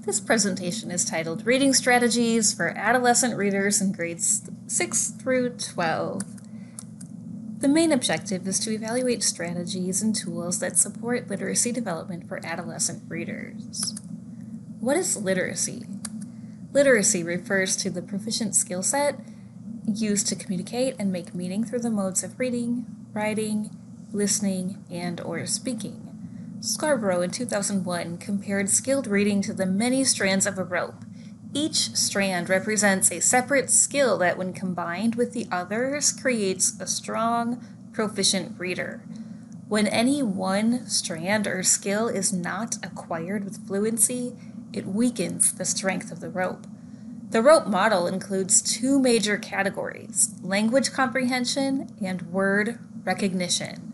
This presentation is titled Reading Strategies for Adolescent Readers in Grades 6 through 12. The main objective is to evaluate strategies and tools that support literacy development for adolescent readers. What is literacy? Literacy refers to the proficient skill set used to communicate and make meaning through the modes of reading, writing, listening, and/or speaking. Scarborough in 2001 compared skilled reading to the many strands of a rope. Each strand represents a separate skill that, when combined with the others, creates a strong, proficient reader. When any one strand or skill is not acquired with fluency, it weakens the strength of the rope. The rope model includes two major categories: language comprehension and word recognition.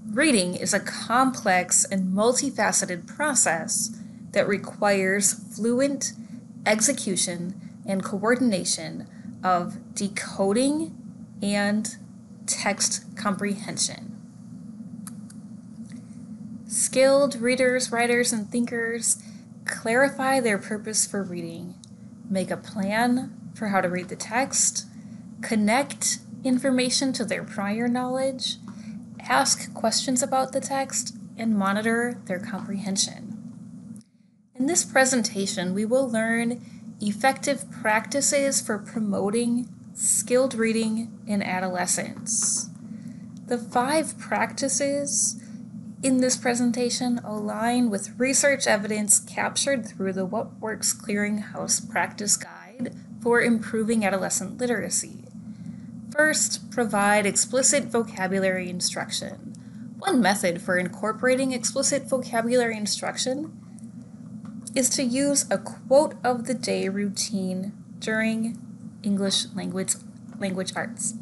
Reading is a complex and multifaceted process that requires fluent execution and coordination of decoding and text comprehension. Skilled readers, writers, and thinkers clarify their purpose for reading, make a plan for how to read the text, connect information to their prior knowledge, ask questions about the text, and monitor their comprehension. In this presentation, we will learn effective practices for promoting skilled reading in adolescents. The 5 practices in this presentation align with research evidence captured through the What Works Clearinghouse Practice Guide for improving adolescent literacy. First, provide explicit vocabulary instruction. One method for incorporating explicit vocabulary instruction is to use a quote of the day routine during English language arts.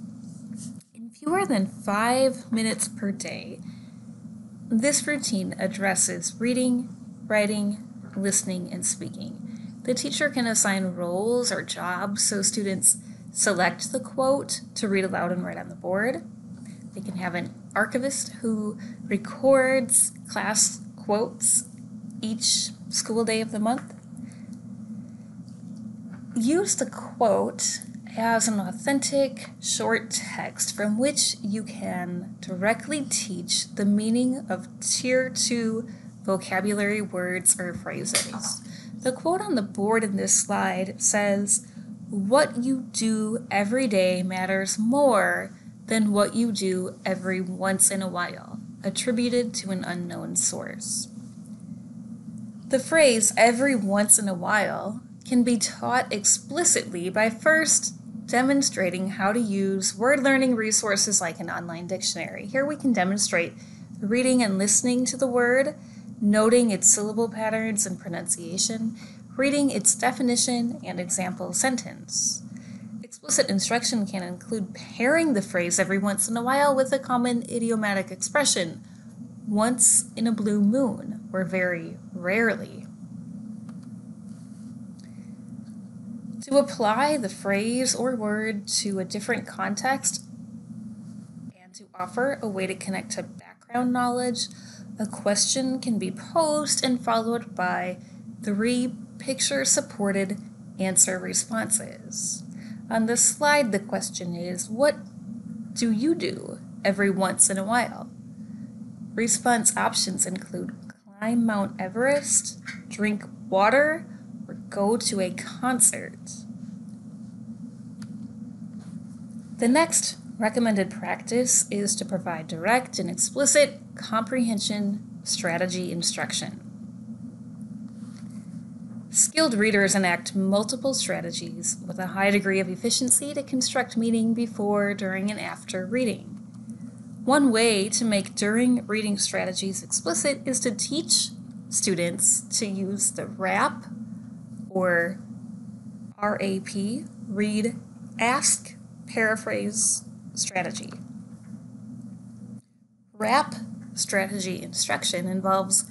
In fewer than 5 minutes per day, this routine addresses reading, writing, listening, and speaking. The teacher can assign roles or jobs so students select the quote to read aloud and write on the board. They can have an archivist who records class quotes each school day of the month. Use the quote as an authentic short text from which you can directly teach the meaning of Tier 2 vocabulary words or phrases. The quote on the board in this slide says, "What you do every day matters more than what you do every once in a while," attributed to an unknown source. The phrase "every once in a while" can be taught explicitly by first demonstrating how to use word learning resources like an online dictionary. Here we can demonstrate reading and listening to the word, noting its syllable patterns and pronunciation, reading its definition and example sentence. Explicit instruction can include pairing the phrase "every once in a while" with a common idiomatic expression, "once in a blue moon," or "very rarely." To apply the phrase or word to a different context and to offer a way to connect to background knowledge, a question can be posed and followed by 3 picture-supported answer responses. On this slide, the question is, what do you do every once in a while? Response options include climb Mount Everest, drink water, or go to a concert. The next recommended practice is to provide direct and explicit comprehension strategy instruction. Skilled readers enact multiple strategies with a high degree of efficiency to construct meaning before, during, and after reading. One way to make during reading strategies explicit is to teach students to use the RAP, or RAP, read, ask, paraphrase strategy. RAP strategy instruction involves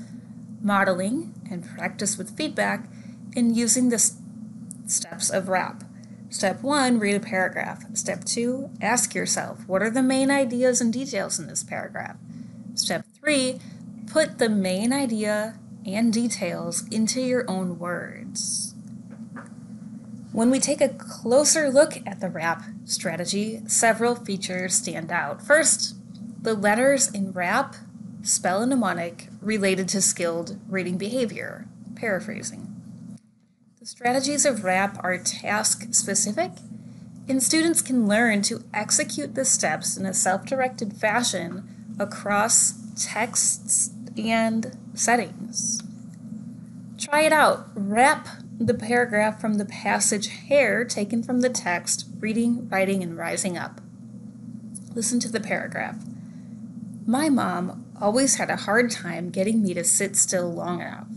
modeling and practice with feedback in using the steps of RAP. Step 1, read a paragraph. Step 2, ask yourself, what are the main ideas and details in this paragraph? Step 3, put the main idea and details into your own words. When we take a closer look at the RAP strategy, several features stand out. First, the letters in RAP spell a mnemonic related to skilled reading behavior. Paraphrasing. The strategies of RAP are task-specific, and students can learn to execute the steps in a self-directed fashion across texts and settings. Try it out. RAP the paragraph from the passage "Hair" taken from the text "Reading, Writing, and Rising Up." Listen to the paragraph. My mom always had a hard time getting me to sit still long enough.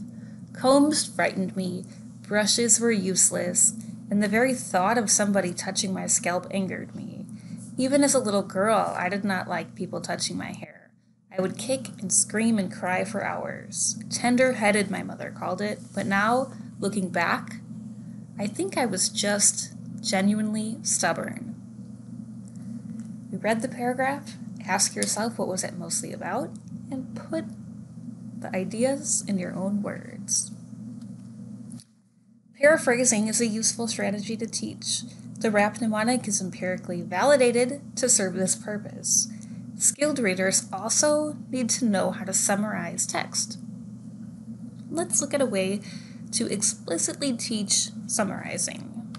Combs frightened me, brushes were useless, and the very thought of somebody touching my scalp angered me. Even as a little girl, I did not like people touching my hair. I would kick and scream and cry for hours. Tender-headed, my mother called it, but now, looking back, I think I was just genuinely stubborn. You read the paragraph, ask yourself what was it mostly about, and put the ideas in your own words. Paraphrasing is a useful strategy to teach. The RAP mnemonic is empirically validated to serve this purpose. Skilled readers also need to know how to summarize text. Let's look at a way to explicitly teach summarizing.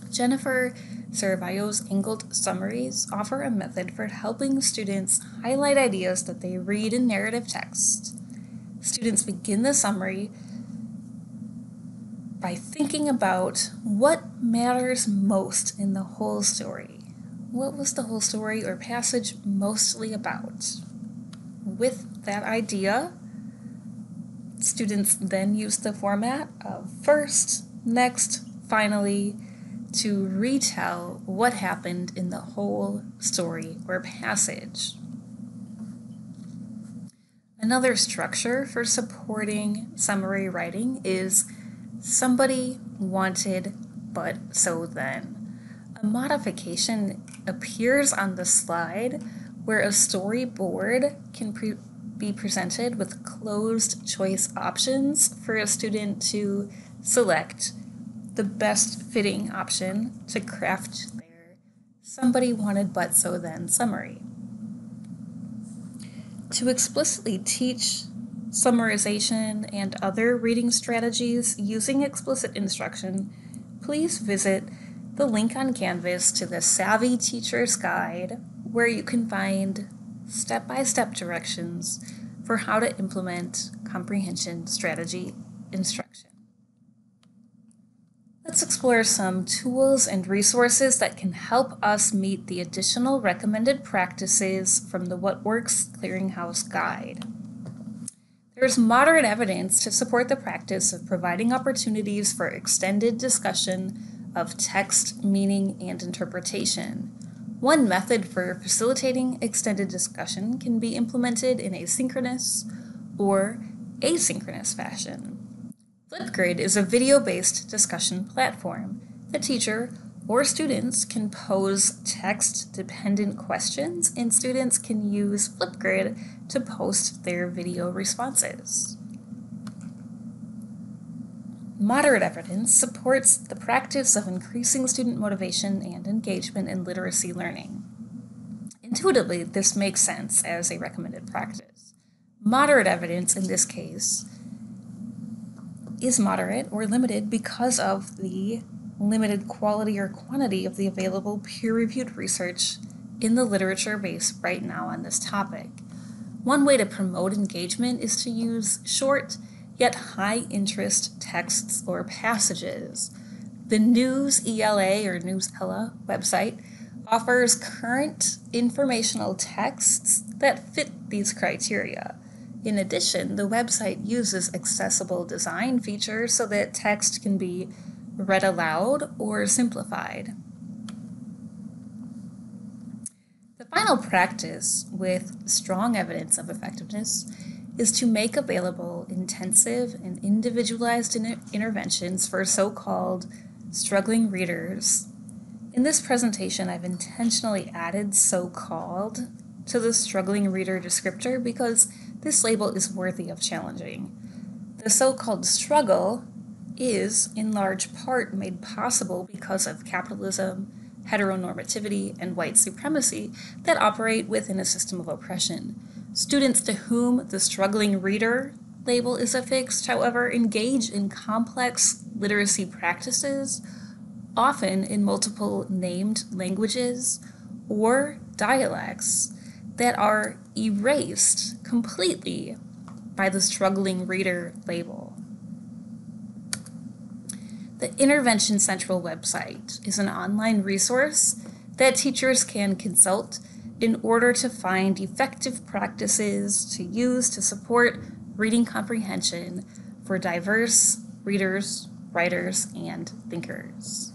Jennifer Cerevallo's angled summaries offer a method for helping students highlight ideas that they read in narrative text. Students begin the summary by thinking about what matters most in the whole story. What was the whole story or passage mostly about? With that idea, students then use the format of first, next, finally, to retell what happened in the whole story or passage. Another structure for supporting summary writing is somebody wanted, but so then. A modification appears on the slide where a storyboard can be presented with closed choice options for a student to select the best fitting option to craft their somebody wanted but so then summary. To explicitly teach summarization and other reading strategies using explicit instruction, please visit the link on Canvas to the Savvy Teacher's Guide, where you can find step-by-step directions for how to implement comprehension strategy instruction. Let's explore some tools and resources that can help us meet the additional recommended practices from the What Works Clearinghouse Guide. There is moderate evidence to support the practice of providing opportunities for extended discussion of text, meaning, and interpretation. One method for facilitating extended discussion can be implemented in a synchronous or asynchronous fashion. Flipgrid is a video-based discussion platform. The teacher or students can pose text-dependent questions, and students can use Flipgrid to post their video responses. Moderate evidence supports the practice of increasing student motivation and engagement in literacy learning. Intuitively, this makes sense as a recommended practice. Moderate evidence in this case is moderate or limited because of the limited quality or quantity of the available peer-reviewed research in the literature base right now on this topic. One way to promote engagement is to use short yet high-interest texts or passages. The News ELA or News Ella website offers current informational texts that fit these criteria. In addition, the website uses accessible design features so that text can be read aloud or simplified. The final practice with strong evidence of effectiveness is to make available intensive and individualized interventions for so-called struggling readers. In this presentation, I've intentionally added so-called to the struggling reader descriptor because this label is worthy of challenging. The so-called struggle is, in large part, made possible because of capitalism, heteronormativity, and white supremacy that operate within a system of oppression. Students to whom the struggling reader label is affixed, however, engage in complex literacy practices, often in multiple named languages or dialects, that are erased completely by the struggling reader label. The Intervention Central website is an online resource that teachers can consult in order to find effective practices to use to support reading comprehension for diverse readers, writers, and thinkers.